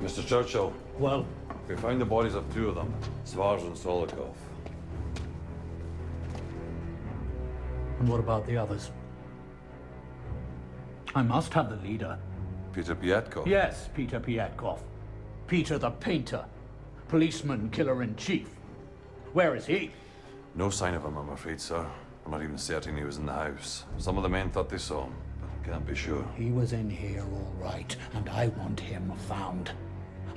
Mr. Churchill. Well? We found the bodies of two of them, Svars and Solikov. And what about the others? I must have the leader. Peter Pietkov? Yes, Peter Pietkov. Peter the painter. Policeman killer-in-chief. Where is he? No sign of him, I'm afraid, sir. I'm not even certain he was in the house. Some of the men thought they saw him, but can't be sure. He was in here all right, and I want him found.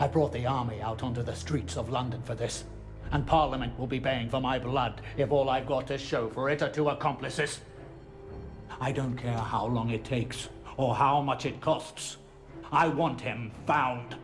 I brought the army out onto the streets of London for this. And Parliament will be paying for my blood if all I've got to show for it are two accomplices. I don't care how long it takes or how much it costs. I want him found.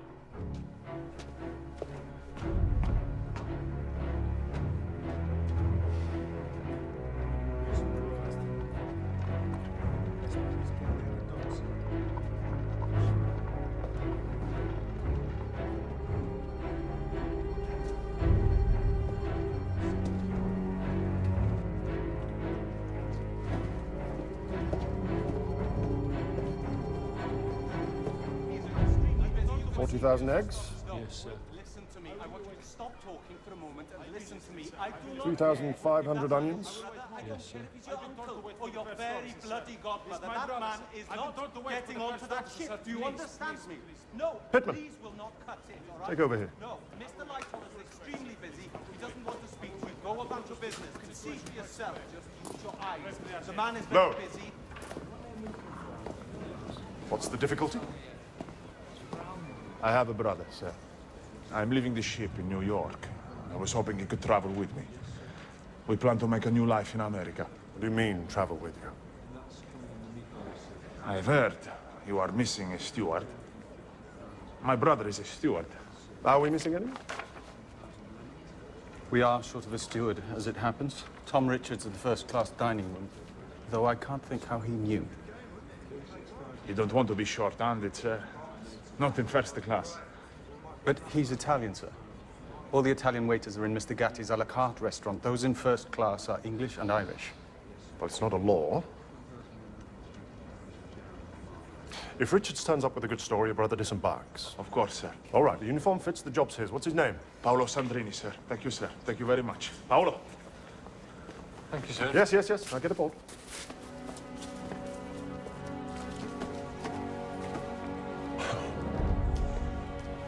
$40,000 eggs? Yes, sir. Listen to me. I want you to stop talking for a moment and listen to me. I do not... 3,500 onions? Yes, sir. He's your uncle or your very bloody godmother. That man is not getting onto that ship. Do you understand me? No, Pittman. please will not cut in, all right? Take over here. No, Mr. Lightoller is extremely busy. He doesn't want to speak to you. Go about your business. You can see for yourself. Just use your eyes. The man is very busy. What's the difficulty? I have a brother, sir. I'm leaving the ship in New York. I was hoping he could travel with me. We plan to make a new life in America. What do you mean, travel with you? I've heard you are missing a steward. My brother is a steward. Are we missing anyone? We are short of a steward, as it happens. Tom Richards of the first-class dining room, though I can't think how he knew. You don't want to be short-handed, sir. Not in first class. But he's Italian, sir. All the Italian waiters are in Mr. Gatti's a la carte restaurant. Those in first class are English and Irish. Well, it's not a law. If Richards turns up with a good story, your brother disembarks. Of course, sir. All right, the uniform fits, the job's his. What's his name? Paolo Sandrini, sir. Thank you, sir. Thank you very much. Paolo. Thank you, sir. Yes, yes, yes. I'll get aboard.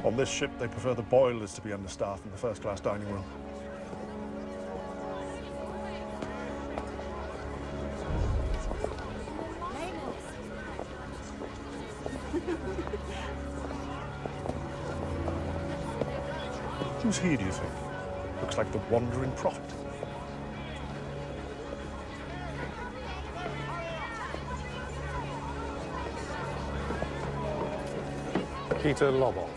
On this ship, they prefer the boilers to be understaffed in the first-class dining room. Who's he, do you think? Looks like the wandering prophet. Peter Lobov.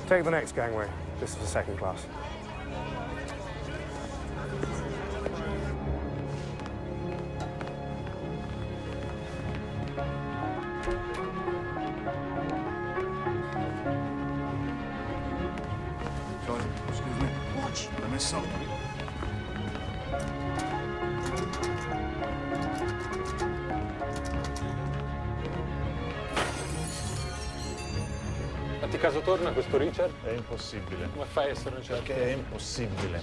Take the next gangway. This is the second class. Sorry, excuse me. Watch. I missed something. Fatti caso torna questo Richard? È impossibile. Come fai a essere certo? Perché è impossibile.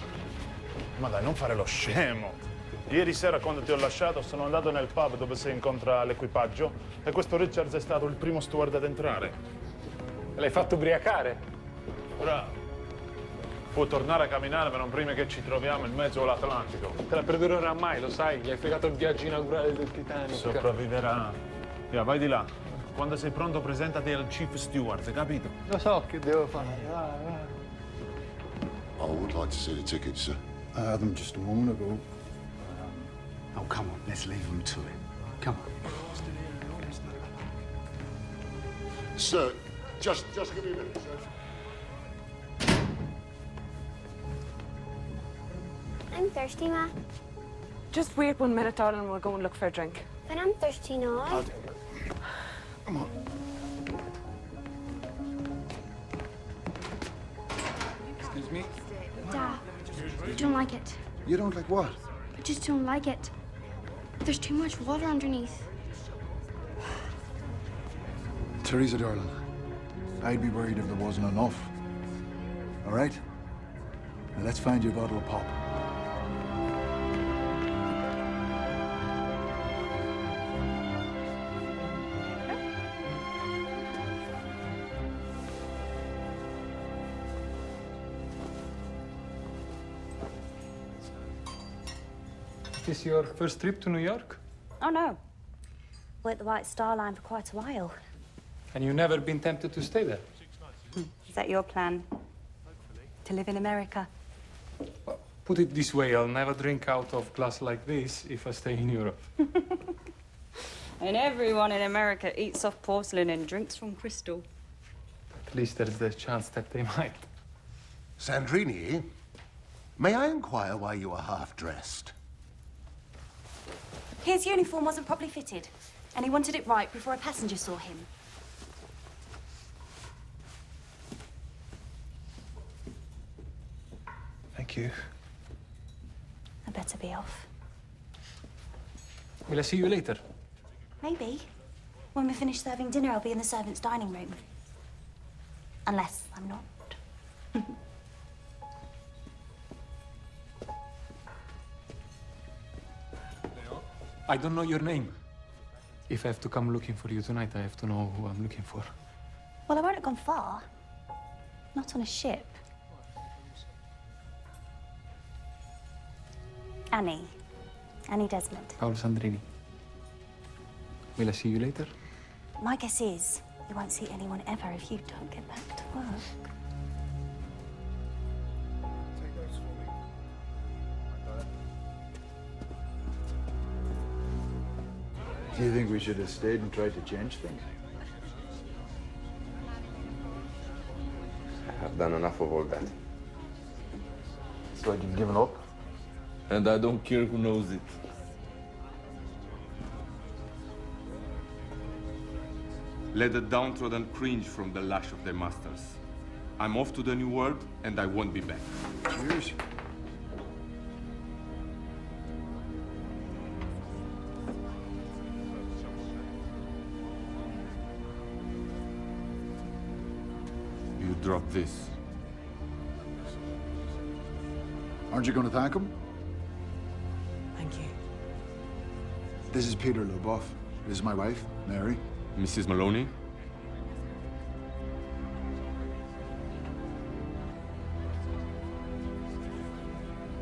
Ma dai, non fare lo scemo. Ieri sera, quando ti ho lasciato, sono andato nel pub dove si incontra l'equipaggio e questo Richards è stato il primo steward ad entrare. L'hai fatto ubriacare? Bravo. Può tornare a camminare, ma non prima che ci troviamo in mezzo all'Atlantico. Te la perdonerà mai, lo sai? Gli hai fregato il viaggio inaugurale del Titanic. Sopravviverà. Via, vai di là. Quando sei pronto, presentati al Chief Steward, hai capito? Lo so che devo fare. I would like to see the tickets, sir. I had them just a moment ago. Oh, come on, let's leave them to it. Come on. Sir, just give me a minute, sir. I'm thirsty, Ma. Just wait 1 minute, darling, and we'll go and look for a drink. But I'm thirsty now. I'll take it. Come on. Excuse me? Dad, I don't like it. You don't like what? I just don't like it. There's too much water underneath. Teresa, darling, I'd be worried if there wasn't enough. All right? Now let's find you a bottle of pop. Is this your first trip to New York? Oh, no. Worked the White Star Line for quite a while. And you've never been tempted to stay there? Is that your plan? To live in America? Well, put it this way, I'll never drink out of glass like this if I stay in Europe. And everyone in America eats off porcelain and drinks from crystal. At least there's the chance that they might. Sandrini, may I inquire why you are half-dressed? His uniform wasn't properly fitted, and he wanted it right before a passenger saw him. Thank you. I better be off. Will I see you later? Maybe. When we finish serving dinner, I'll be in the servants' dining room. Unless I'm not. I don't know your name. If I have to come looking for you tonight, I have to know who I'm looking for. Well, I won't have gone far. Not on a ship. Annie. Annie Desmond. Paolo Sandrini. Will I see you later? My guess is you won't see anyone ever if you don't get back to work. Do you think we should have stayed and tried to change things? I have done enough of all that. So you've given up? And I don't care who knows it. Let the downtrodden cringe from the lash of their masters. I'm off to the new world, and I won't be back. Cheers. You drop this. Aren't you going to thank him? Thank you. This is Peter Leboff. This is my wife, Mary. Mrs. Maloney?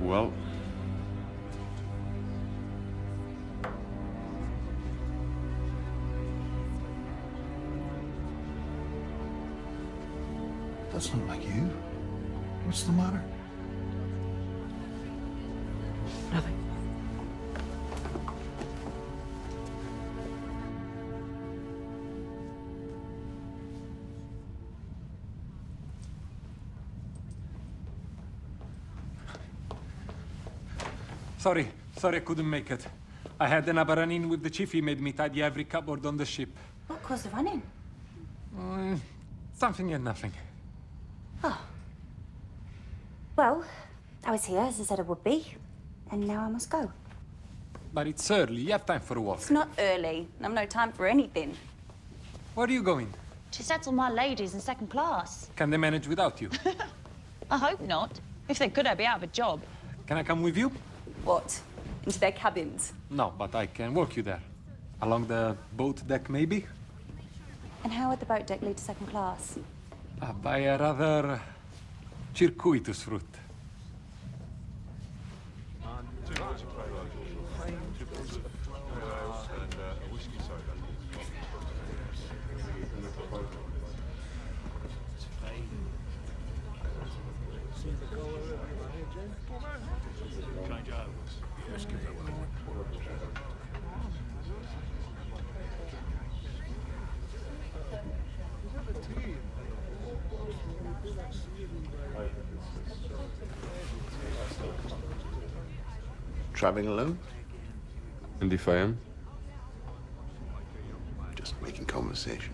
Well... That's not like you. What's the matter? Nothing. Sorry I couldn't make it. I had another run-in with the chief. He made me tidy every cupboard on the ship. What caused the run-in? Something and nothing. Oh. Well, I was here, as I said I would be, and now I must go. But it's early. You have time for a walk. It's not early. I've no time for anything. Where are you going? To settle my ladies in second class. Can they manage without you? I hope not. If they could, I'd be out of a job. Can I come with you? What? Into their cabins? No, but I can walk you there. Along the boat deck, maybe? And how would the boat deck lead to second class? By a rather circuitous route. Traveling alone? And if I am? Just making conversation.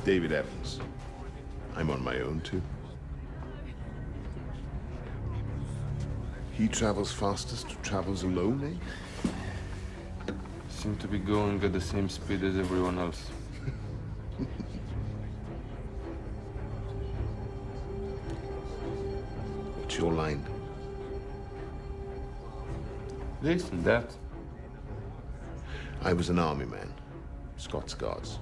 David Evans. I'm on my own, too. He travels fastest who travels alone, eh? Seem to be going at the same speed as everyone else. What's your line? This and that. I was an army man, Scots Guards.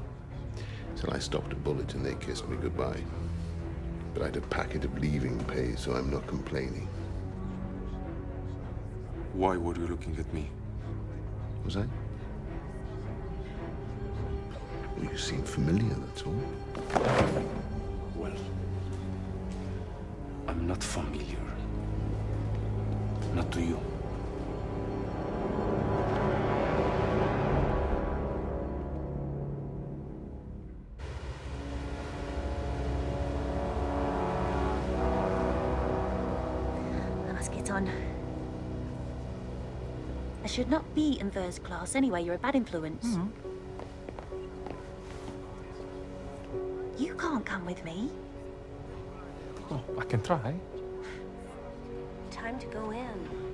Till I stopped a bullet and they kissed me goodbye. But I had a packet of leaving pay, so I'm not complaining. Why were you looking at me? Was I? Well, you seem familiar, that's all. Well, I'm not familiar. Not to you. I must get on. I should not be in first class anyway. You're a bad influence. You can't come with me. Oh, I can try. Time to go in.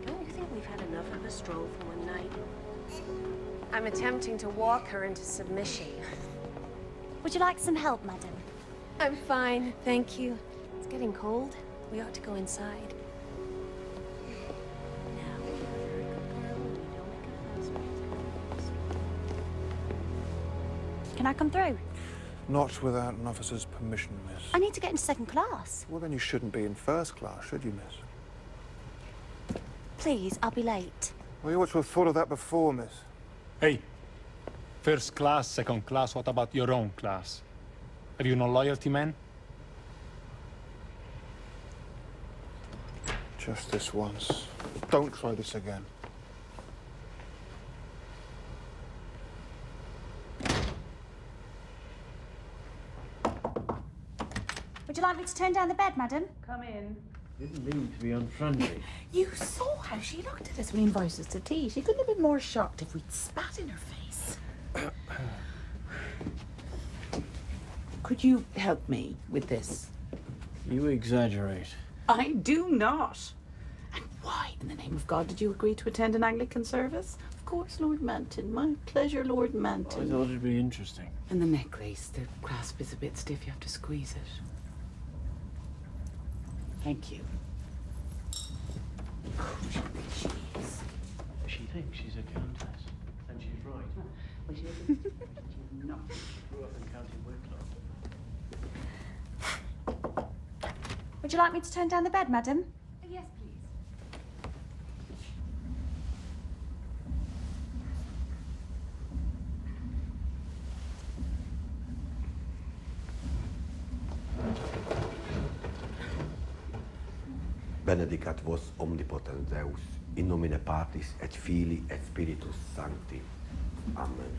Don't you think we've had enough of a stroll for one night? I'm attempting to walk her into submission. Would you like some help, madam? I'm fine, thank you. It's getting cold. We ought to go inside. Can I come through? Not without an officer's permission, miss. I need to get into second class. Well, then you shouldn't be in first class, should you, miss? Please, I'll be late. Well, you ought to have thought of that before, miss. Hey, first class, second class, what about your own class? Have you no loyalty, man? Just this once. Don't try this again. Would you like me to turn down the bed, madam? Come in. Didn't mean to be unfriendly. You saw how she looked at us when he invited us to tea. She couldn't have been more shocked if we'd spat in her face. Could you help me with this? You exaggerate. I do not. And why, in the name of God, did you agree to attend an Anglican service? Of course, Lord Manton. My pleasure, Lord I Manton. thought it'd be interesting. And the necklace, the clasp is a bit stiff. You have to squeeze it. Thank you. She thinks she's a countess, and she's right. Well, she's not. Grew up in County Wicklow. Would you like me to turn down the bed, madam? Yes, please. Benedicat vos omnipotent Deus, in nomine Patris et Filii et Spiritus Sancti. Amen.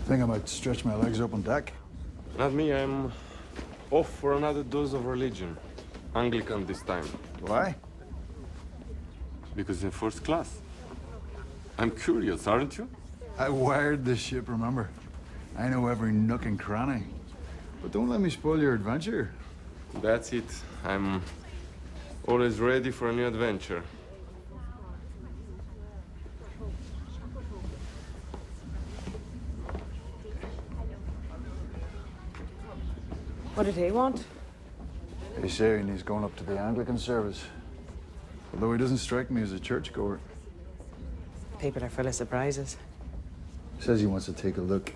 Think I might stretch my legs up on deck. Not me, I'm off for another dose of religion. Anglican this time. Why? Because in first class. I'm curious, aren't you? I wired this ship, remember? I know every nook and cranny. But don't let me spoil your adventure. That's it. I'm always ready for a new adventure. What did he want? He's saying he's going up to the Anglican service. Although he doesn't strike me as a churchgoer. People are full of surprises. Says he wants to take a look.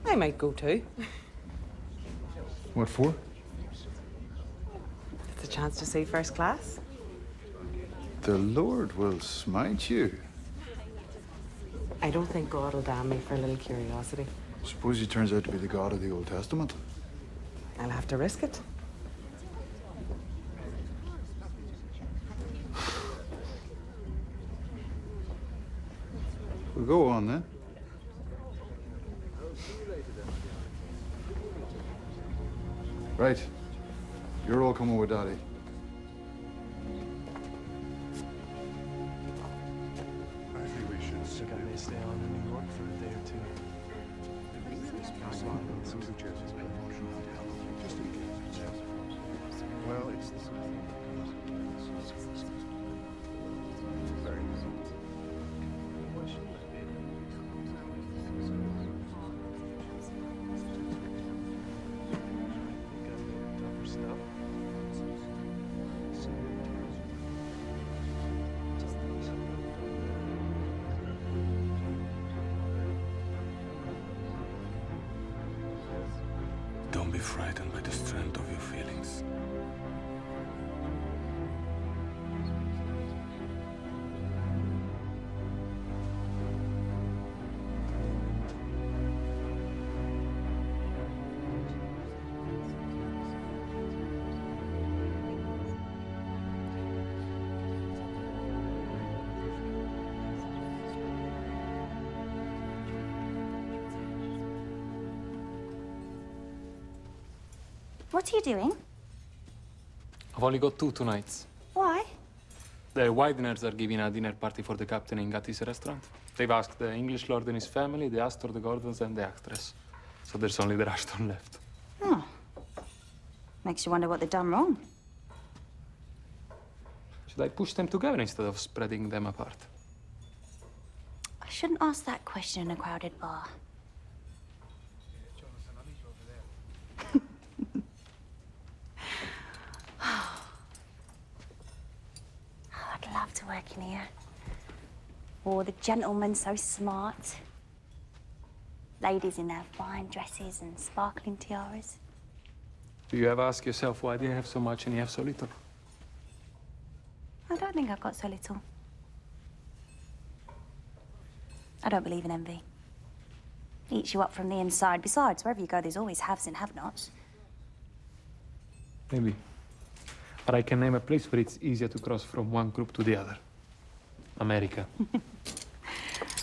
I might go too. What for? It's a chance to see first class. The Lord will smite you. I don't think God will damn me for a little curiosity. Suppose he turns out to be the God of the Old Testament. I'll have to risk it. Well, go on then. Right. You're all coming with Daddy. I think we should sit I may stay on in New York for a day or two. Well, it's very Don't be frightened by the strength of your feelings. What are you doing? I've only got 2 tonight. Why? The Wideners are giving a dinner party for the captain in Gatti's restaurant. They've asked the English lord and his family, the Astor, the Gordons, and the actress. So there's only the Rushton left. Oh. Makes you wonder what they've done wrong. Should I push them together instead of spreading them apart? I shouldn't ask that question in a crowded bar. I'd love to work in here. Oh, the gentlemen so smart. Ladies in their fine dresses and sparkling tiaras. Do you ever ask yourself why they have so much and you have so little? I don't think I've got so little. I don't believe in envy. Eats you up from the inside. Besides, wherever you go, there's always haves and have-nots. Maybe. But I can name a place where it's easier to cross from one group to the other. America.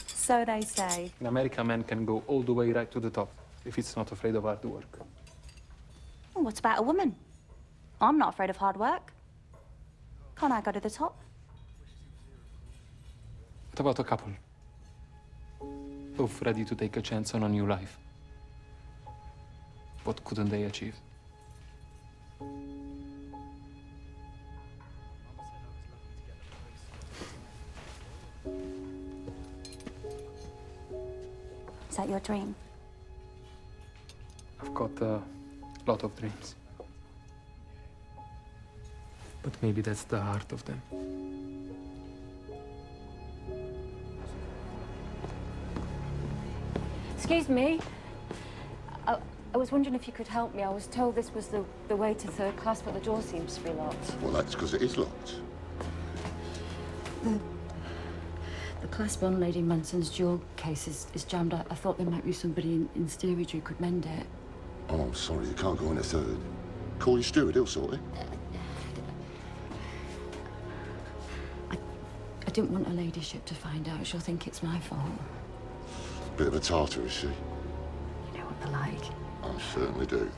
So they say. In America, a man can go all the way right to the top if it's not afraid of hard work. Well, what about a woman? I'm not afraid of hard work. Can't I go to the top? What about a couple? Both ready to take a chance on a new life. What couldn't they achieve? Is that your dream? I've got a lot of dreams. But maybe that's the heart of them. Excuse me. I was wondering if you could help me. I was told this was the way to 3rd class, but the door seems to be locked. Well, that's because it is locked. The class bond Lady Manson's jewel case is jammed. I thought there might be somebody in steerage who could mend it. Oh, I'm sorry, you can't go in a 3rd. Call your steward, he'll sort it. I didn't want her ladyship to find out. She'll think it's my fault. Bit of a tartar, is she? You know what they're like. I certainly do.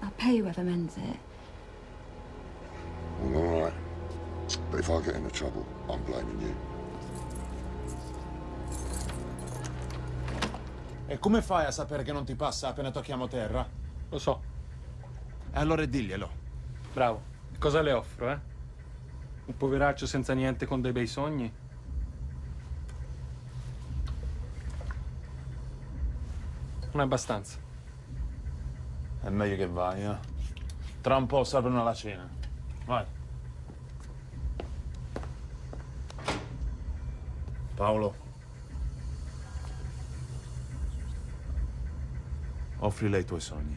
I'll pay whoever mends it. Well, all right. But if I get into trouble, I'm blaming you. E come fai a sapere che non ti passa appena tocchiamo terra? Lo so. E allora diglielo. Bravo. Cosa le offro, eh? Un poveraccio senza niente con dei bei sogni? Non è abbastanza. È meglio che vai, eh? Tra un po' servono alla cena. Vai. Paolo. Offri lei i tuoi sogni.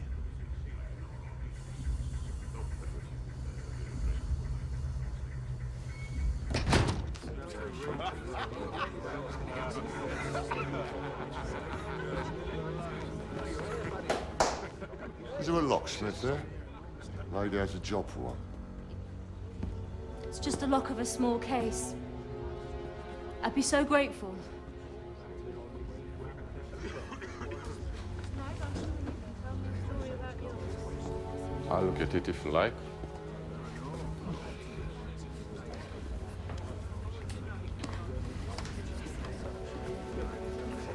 Is there a locksmith there? Lady has a job for one. It's just a lock of a small case. I'd be so grateful. I'll look at it if you like.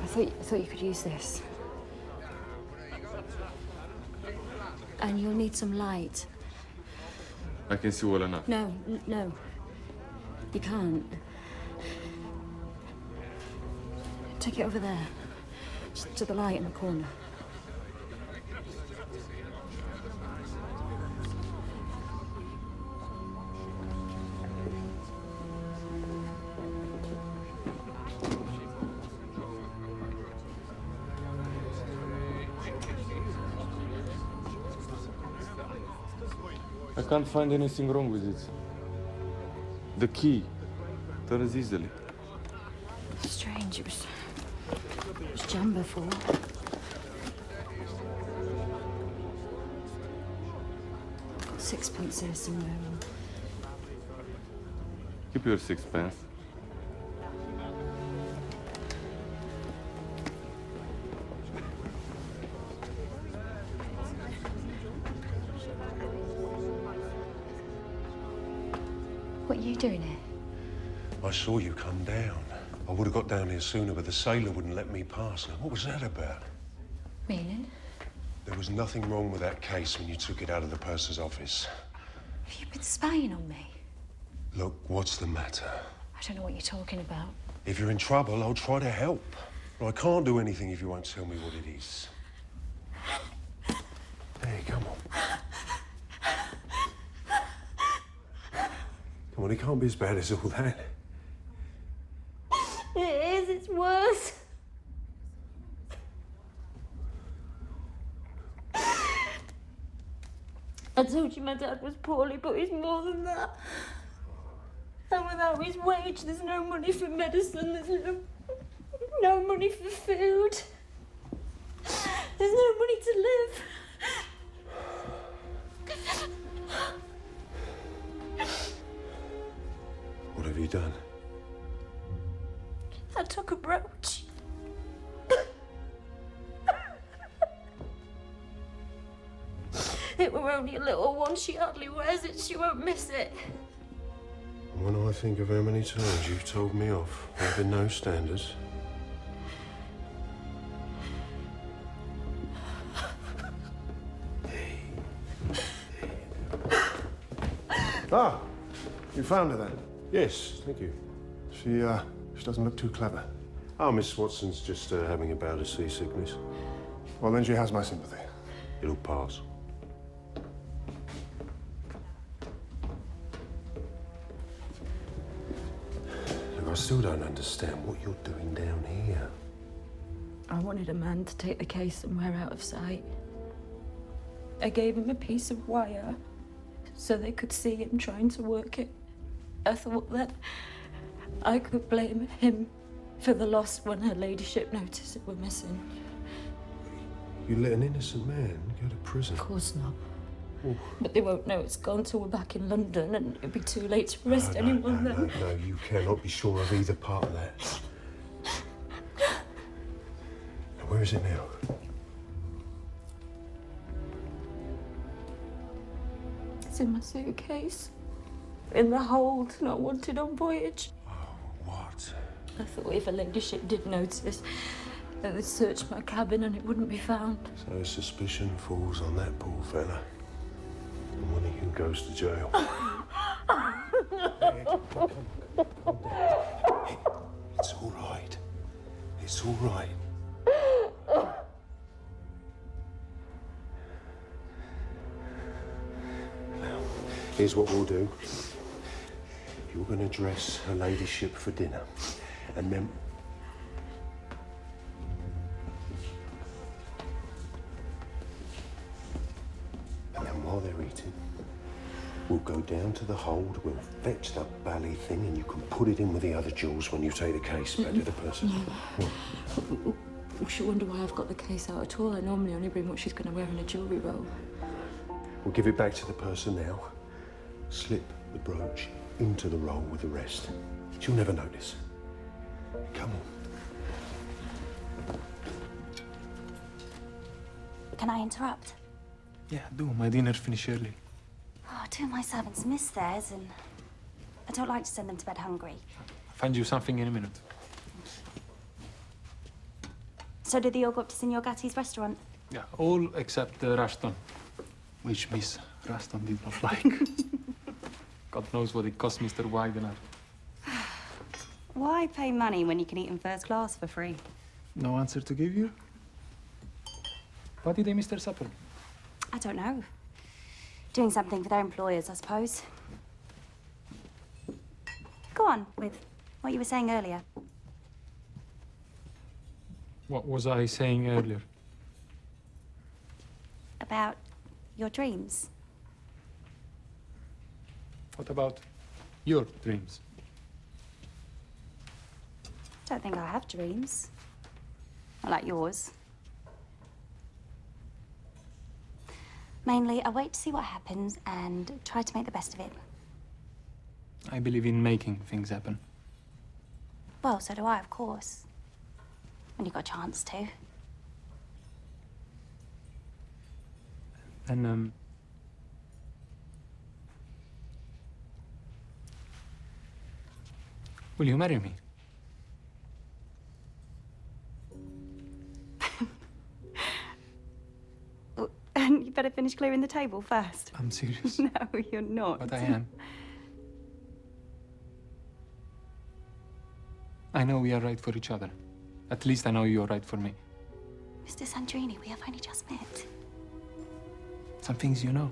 I thought you could use this. And you'll need some light. I can see well enough. No, no. You can't. Take it over there. Just to the light in the corner. I can't find anything wrong with it. The key turns easily. Strange, it was jammed before. Got sixpence here somewhere. Keep your sixpence. What are you doing here? I saw you come down. I would have got down here sooner, but the sailor wouldn't let me pass. Now, what was that about? Meaning? There was nothing wrong with that case when you took it out of the purser's office. Have you been spying on me? Look, what's the matter? I don't know what you're talking about. If you're in trouble, I'll try to help. But I can't do anything if you won't tell me what it is. Hey, come on. Come on, it can't be as bad as all that. It is, it's worse. I told you my dad was poorly, but he's more than that. And without his wage, there's no money for medicine, there's no money for food. There's no money to live. What have you done? I took a brooch. It were only a little one. She hardly wears it. She won't miss it. When I think of how many times you've told me off, having no standards. Ah, you found her then? Yes, thank you. She doesn't look too clever. Oh, Miss Watson's just having a bout of seasickness. Well, then she has my sympathy. It'll pass. Look, I still don't understand what you're doing down here. I wanted a man to take the case somewhere out of sight. I gave him a piece of wire so they could see him trying to work it. I thought that I could blame him for the loss when her ladyship noticed it were missing. You let an innocent man go to prison? Of course not. Oh. But they won't know it's gone till we're back in London, and it'd be too late to arrest anyone then. No, you cannot be sure of either part of that. Now, where is it now? It's in my suitcase. In the hold, not wanted on voyage. What? I thought if her ladyship did notice, that they'd search my cabin and it wouldn't be found. So suspicion falls on that poor fella. And one of you goes to jail. Hey, come on. Hey, it's all right. It's all right. Now, here's what we'll do. You're going to dress her ladyship for dinner, and then... And then while they're eating, we'll go down to the hold, we'll fetch the bally thing, and you can put it in with the other jewels when you take the case back to the person. She'll wonder why I've got the case out at all. I normally only bring what she's going to wear in a jewellery roll. We'll give it back to the person now. Slip the brooch into the roll with the rest. She'll never notice. Come on. Can I interrupt? Yeah, do. My dinner finish early. Oh, two of my servants missed theirs, and I don't like to send them to bed hungry. I'll find you something in a minute. So did they all go up to Signor Gatti's restaurant? Yeah, all except Rushton, which Miss Rushton did not like. God knows what it cost Mr. Widener. Why pay money when you can eat in first class for free? No answer to give you? What did they miss their supper? I don't know. Doing something for their employers, I suppose. Go on with what you were saying earlier. What was I saying earlier? About your dreams. What about your dreams? Don't think I have dreams. Not like yours. Mainly, I wait to see what happens and try to make the best of it. I believe in making things happen. Well, so do I, of course. When you got a chance to. And, will you marry me? And you better finish clearing the table first. I'm serious. No, you're not. But I am. I know we are right for each other. At least I know you're right for me. Mr. Sandrini, we have only just met. Some things you know.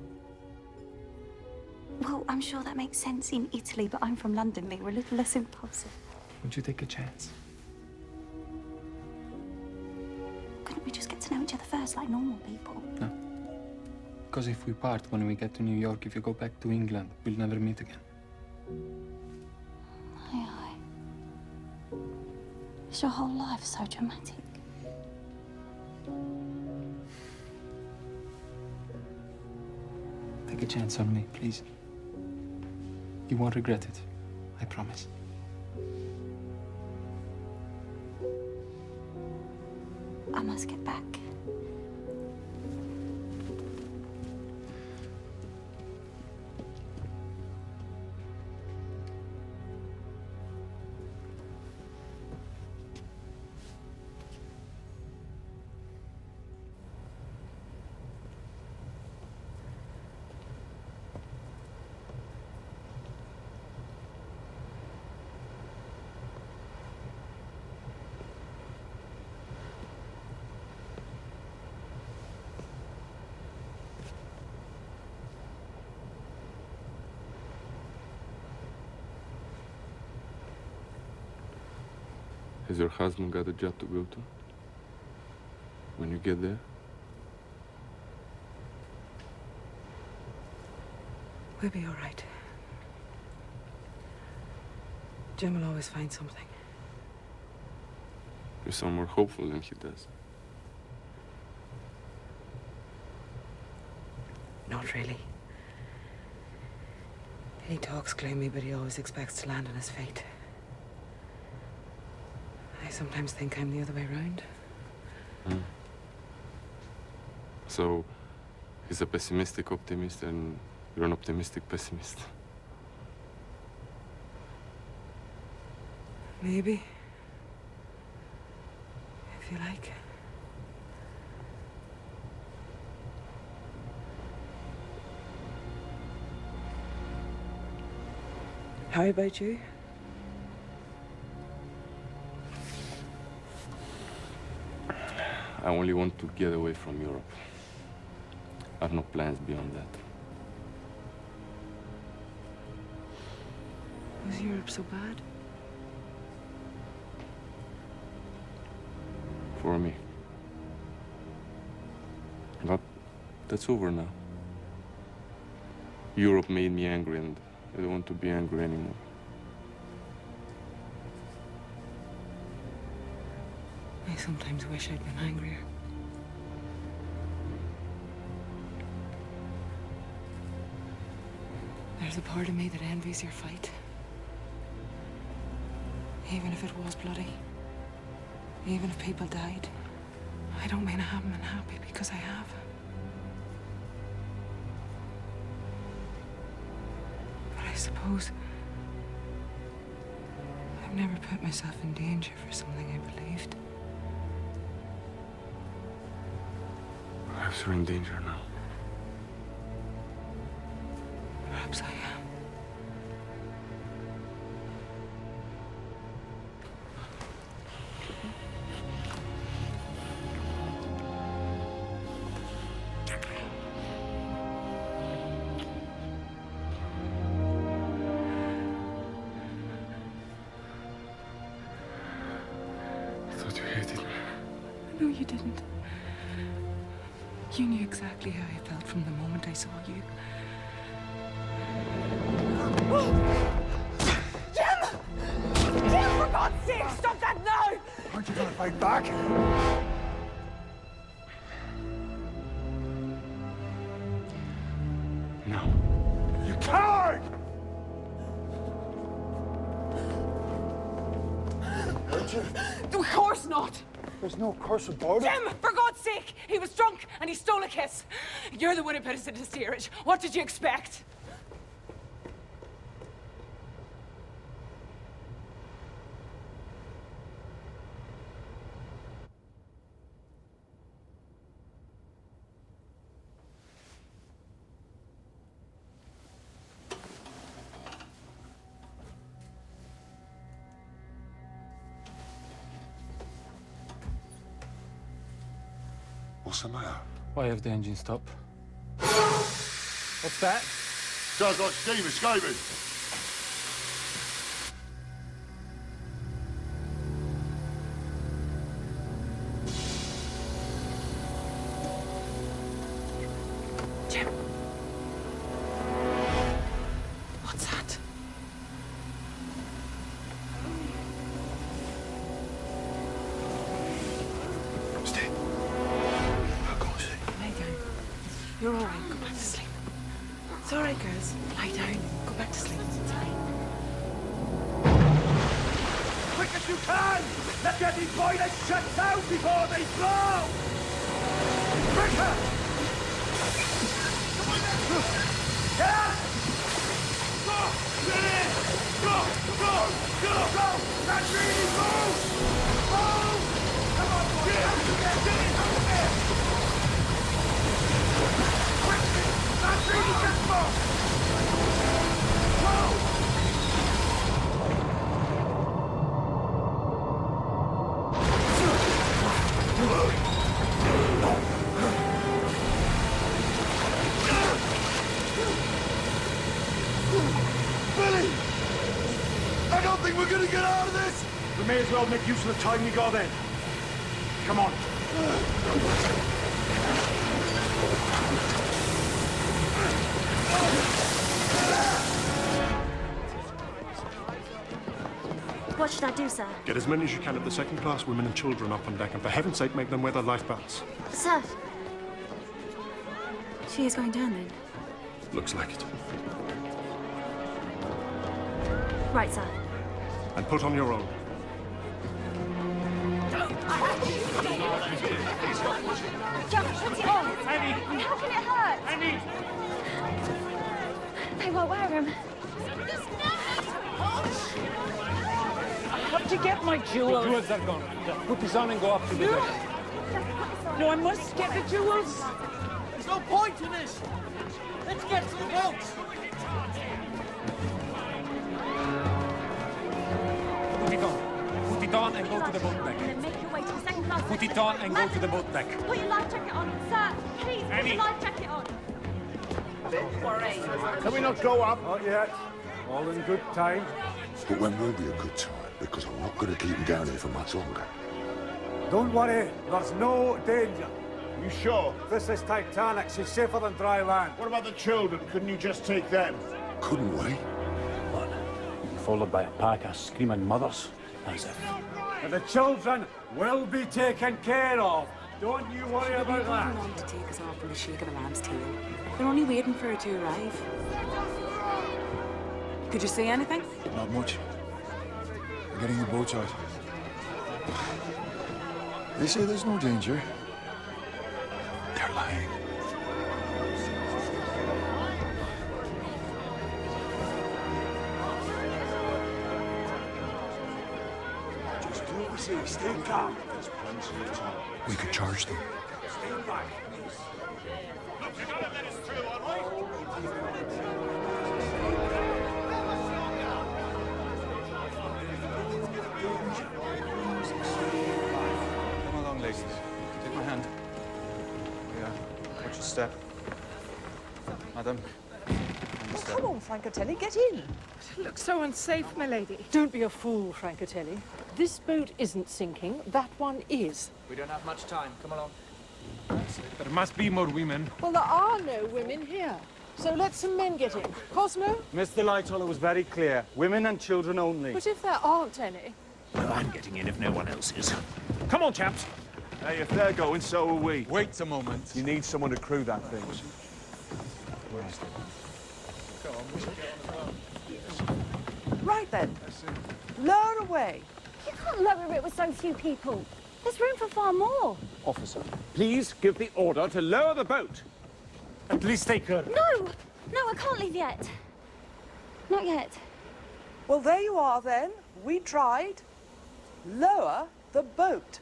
Well, I'm sure that makes sense in Italy, but I'm from London. We were a little less impulsive. Would you take a chance? Couldn't we just get to know each other first, like normal people? No. Because if we part when we get to New York, if you go back to England, we'll never meet again. Aye, aye. Is your whole life so dramatic? Take a chance on me, please. You won't regret it. I promise. I must get back. Has your husband got a job to go to? When you get there? We'll be all right. Jim will always find something. You sound more hopeful than he does. Not really. He talks gloomy, but he always expects to land on his fate. I sometimes think I'm the other way around. So, he's a pessimistic optimist and you're an optimistic pessimist. Maybe. If you like. How about you? I only want to get away from Europe. I have no plans beyond that. Was Europe so bad? For me. But that's over now. Europe made me angry and I don't want to be angry anymore. I sometimes wish I'd been angrier. There's a part of me that envies your fight. Even if it was bloody. Even if people died. I don't mean I haven't been happy because I have. suppose I've never put myself in danger for something I believed. Perhaps you're in danger now. Perhaps I am. I thought you hated me. No, you didn't. You knew exactly how I felt from the moment I saw you. Jim! Jim, for God's sake, stop that now! Aren't you gonna fight back? No. You coward! Aren't you? Of course not! There's no curse about it. Jim, for God's sake! He was drunk and he stole a kiss. You're the one who put us into steerage. What did you expect? What's the matter? Why have the engine stop? What's that? Sounds like steam escaping. Jim. What's that? Stay. I'll go see. Lie down. You're all right. Go back to sleep. It's all right, girls. Lie down. Go back to sleep. It's all right. Quick as you can! Let's get these boilers shut down before they blow! Quicker! Yeah! Go! Get in! Go! Go! Go! Go! That's really move! Move! Come on, boys! Get in! Out of there! Quickly! That's really just move! Go! Billy! I don't think we're gonna get out of this! We may as well make use of the time we got then. Come on. What should I do, sir? Get as many as you can of the second-class women and children up on deck, and for heaven's sake, make them wear their life belts. Sir. She is going down then? Looks like it. Right, sir. And put on your own. John, put it on. Annie. How can it hurt? Annie. They won't wear him. I have to get my jewels. The jewels are gone. Just put this on and go up to the deck. No, I must get the jewels. There's no point in this. Let's get to the boats. Put it on. Put it on and go to the boat deck. Then make your way to the second class. Put it on and go to the boat deck. Put your life jacket on, sir. Please, put Annie. your life jacket on. Can we not go up? Not yet. All in good time. But when will be a good time? Because I'm not going to keep him down here for much longer. Don't worry. There's no danger. You sure? This is Titanic. She's safer than dry land. What about the children? Couldn't you just take them? Couldn't we? Followed by a pack of screaming mothers. As if. And the children will be taken care of. Don't you worry about that. On to take us off from the shake of the lamb's tail. They're only waiting for her to arrive. Could you say anything? Not much. We're getting the boats out. They say there's no danger. They're lying. Easy, stay calm. There's plenty of time. We could charge them. Stay back. Look, you gotta let us through, all right? Come along, ladies. Take my hand. Yeah, watch your step. Madam. Well, come on, Francatelli, get in. It looks so unsafe, my lady. Don't be a fool, Francatelli. This boat isn't sinking. That one is. We don't have much time. Come along. There must be more women. Well, there are no women here. So let some men get in. Cosmo? Mr. Lightoller was very clear. Women and children only. But if there aren't any... Well, I'm getting in if no one else is. Come on, chaps. Hey, if they're going, so are we. Wait a moment. You need someone to crew that thing. Right then. Lower away. You can't lower it with so few people. There's room for far more. Officer, please give the order to lower the boat. And please take her. No! No, I can't leave yet. Not yet. Well, there you are then. We tried. Lower the boat.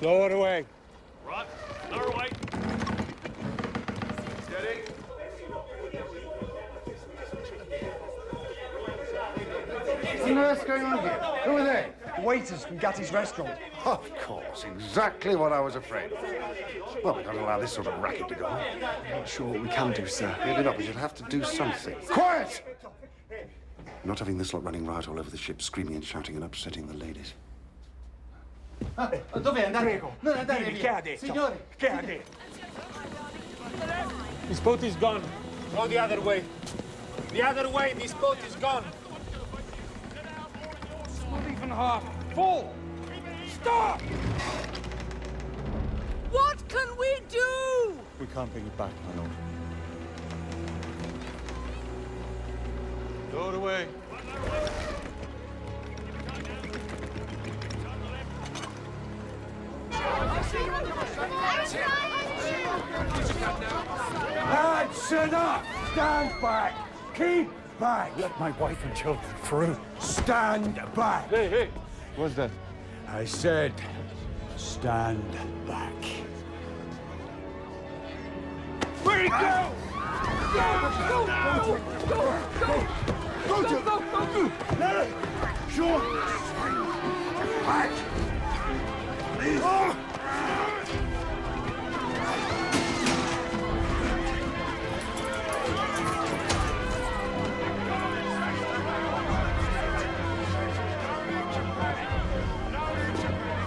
Lower away. Right, lower away. Steady. What's on earth going on here? Who are they? Waiters from Gatti's restaurant. Of course, exactly what I was afraid of. Well, we can't allow this sort of racket to go on. I'm not sure what we can do, sir. Maybe not, we should have to do something. Quiet! Not having this lot running riot all over the ship, screaming and shouting and upsetting the ladies. Dove andate? Non andate Che ha detto? Signore! Che ha detto? This boat is gone. Go the other way. The other way, this boat is gone. It's not even half full. Stop! What can we do? We can't bring it back, my lord. Lower away. Lads, enough! Stand back! Keep back! Let my wife and children through. Stand back! Hey, hey. What's that? I said, stand back. Where'd he go? Go! Sure! Back! Please!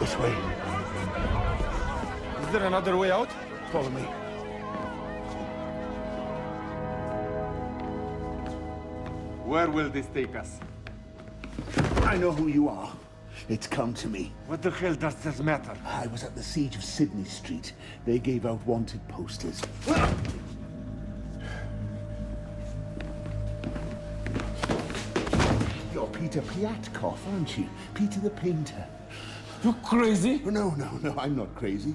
This way. Is there another way out? Follow me. Where will this take us? I know who you are. It's come to me. What the hell does this matter? I was at the siege of Sydney Street. They gave out wanted posters. You're Peter Piatkoff, aren't you? Peter the painter. You crazy? No, I'm not crazy.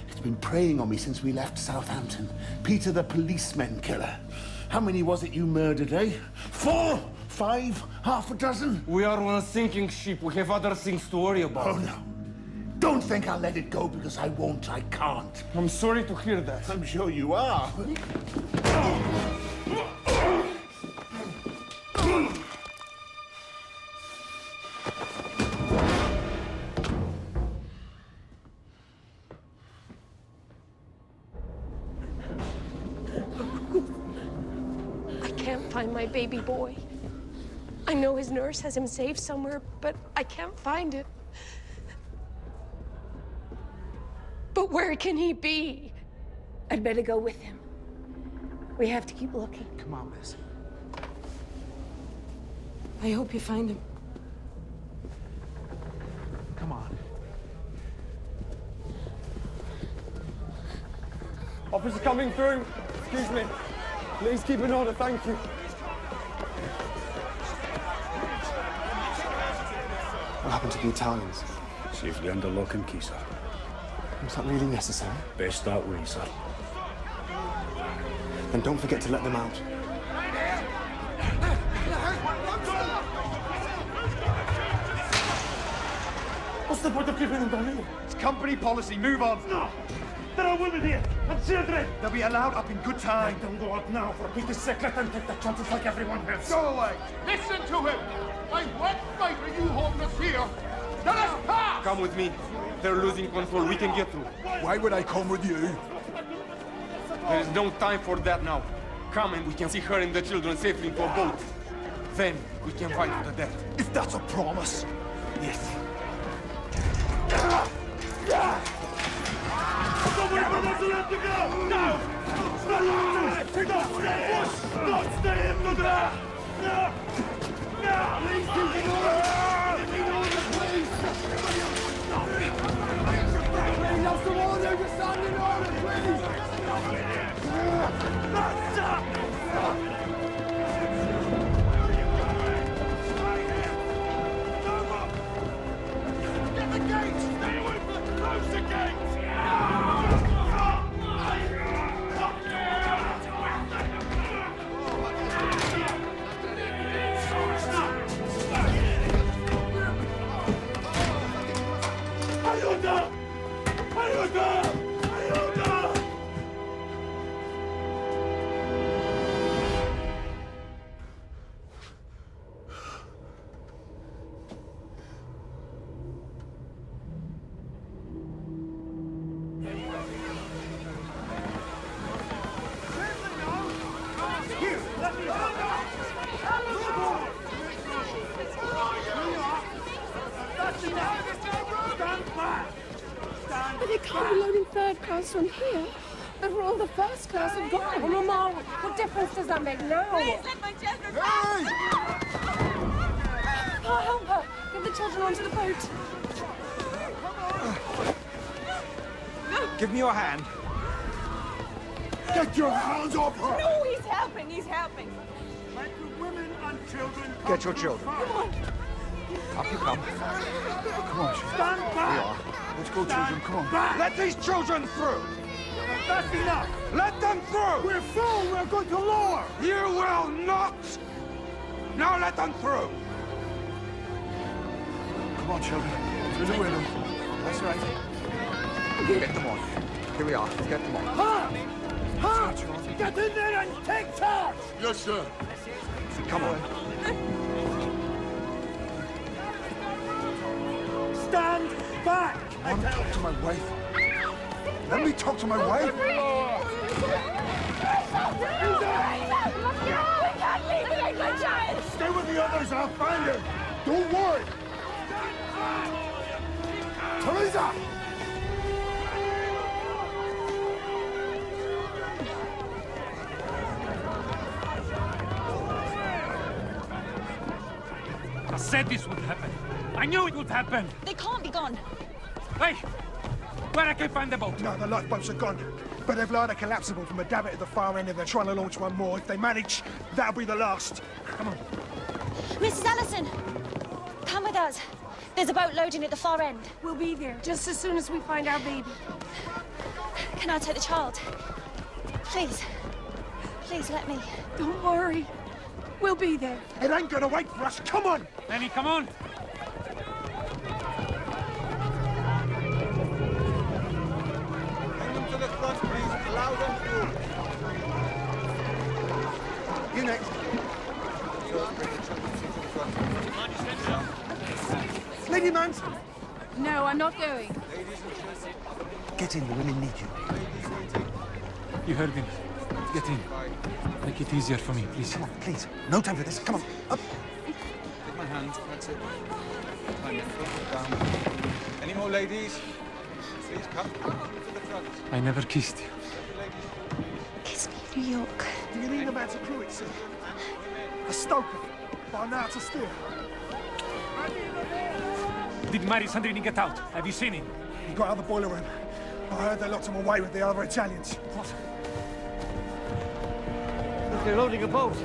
It's been preying on me since we left Southampton. Peter the policeman killer. How many was it you murdered, eh? 4? 5? Half a dozen? We are on a sinking ship. We have other things to worry about. Oh, no. Don't think I'll let it go because I won't. I can't. I'm sorry to hear that. I'm sure you are. I can't find my baby boy. I know his nurse has him safe somewhere, but I can't find him. But where can he be? I'd better go with him. We have to keep looking. Come on, Miss. I hope you find him. Come on. Officer coming through. Excuse me. Please keep an order, thank you. What happened to the Italians? Safely under lock and key, sir. Was that really necessary? Best that way, sir. Then don't forget to let them out. What's the point of keeping them down here? It's company policy. Move on. No! There are women here and children. They'll be allowed up in good time. Don't go out now for Peter's sake. Let them take their chances like everyone else. Go away. Listen to him. By what right are you holding us here? Let us pass! Come with me. They're losing control. We can get through. Why would I come with you? There is no time for that now. Come and we can see her and the children safely into a boat. Then we can fight to the death. If that's a promise. Yes. Somebody from us will have to go! No! Not stay in the ground! No! No! Please keep it on! That's the wall there, just stand in order, please! Get the gates! Stay away from the close the gates! Ayuda! Ayuda! Ayuda! But they can't be loading third class from here. Over all the first class have gone. Oh, Mama, what difference does that make now? Please let my children pass! Oh, help her! Get the children onto the boat. Give me your hand. Get your hands off her! No, he's helping, he's helping. Let the women and children come. Get your children. Come on. Up you come. Come on, stand back! We are. Let's go, children, come on. Let these children through! That's enough! Let them through! We're full! We're going to lower! You will not! Now let them through! Come on, children. Through the window. That's right. Get them on. Here we are. Get them on. Ha! Ha! Get in there and take charge! Yes, sir. Come on. Stand back! I want to talk to my wife. Let me talk to my wife. Stay with the others, I'll find her. Don't worry. Teresa! I said this would happen. I knew it would happen. They can't be gone. Hey! Where I can find the boat? No, the lifeboats are gone. But they've lowered a collapsible from a davit at the far end and they're trying to launch one more. If they manage, that'll be the last. Come on. Mrs. Allison, come with us. There's a boat loading at the far end. We'll be there just as soon as we find our baby. Can I take the child? Please. Please let me. Don't worry. We'll be there. It ain't gonna wait for us. Come on! Lenny, come on! Bring them to the front, please. Allow them through. You next. Lady Manson! No, I'm not going. Get in, the women need you. You heard him. Get in. Make it easier for me, please. Come on, please. No time for this. Come on, up. Take my hand. That's it. Tanya, put down. Any more ladies? Please come to the front. I never kissed you. Kiss me, New York. Do you need a man to crew it, sir? A stoker, but I know how to steer. Did Mary Sandrini get out? Have you seen him? He got out of the boiler room. I heard they locked him away with the other Italians. What? They're loading a boat.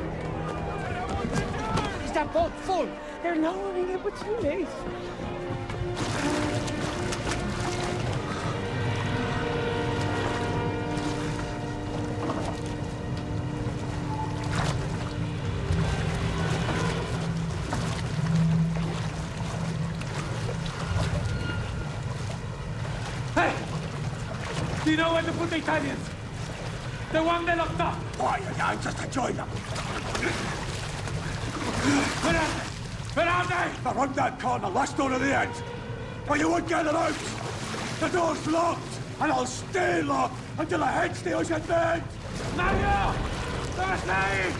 Is that boat full? They're lowering it, but too late. you know where to put the Italians? The one they locked up. Why, I'm just enjoying them. Where are they? Where are they? Around that corner, last door to the end. But you won't get it out. The door's locked, and I'll stay locked until I head the ocean bed. Mario! First aid!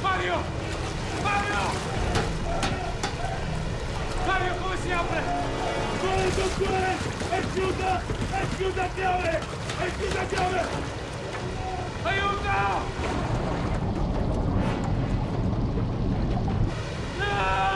Mario! Mario! Mario, come si apre? Dottore! È chiusa! È chiusa a chiave! È chiusa a chiave! Aiuto! No!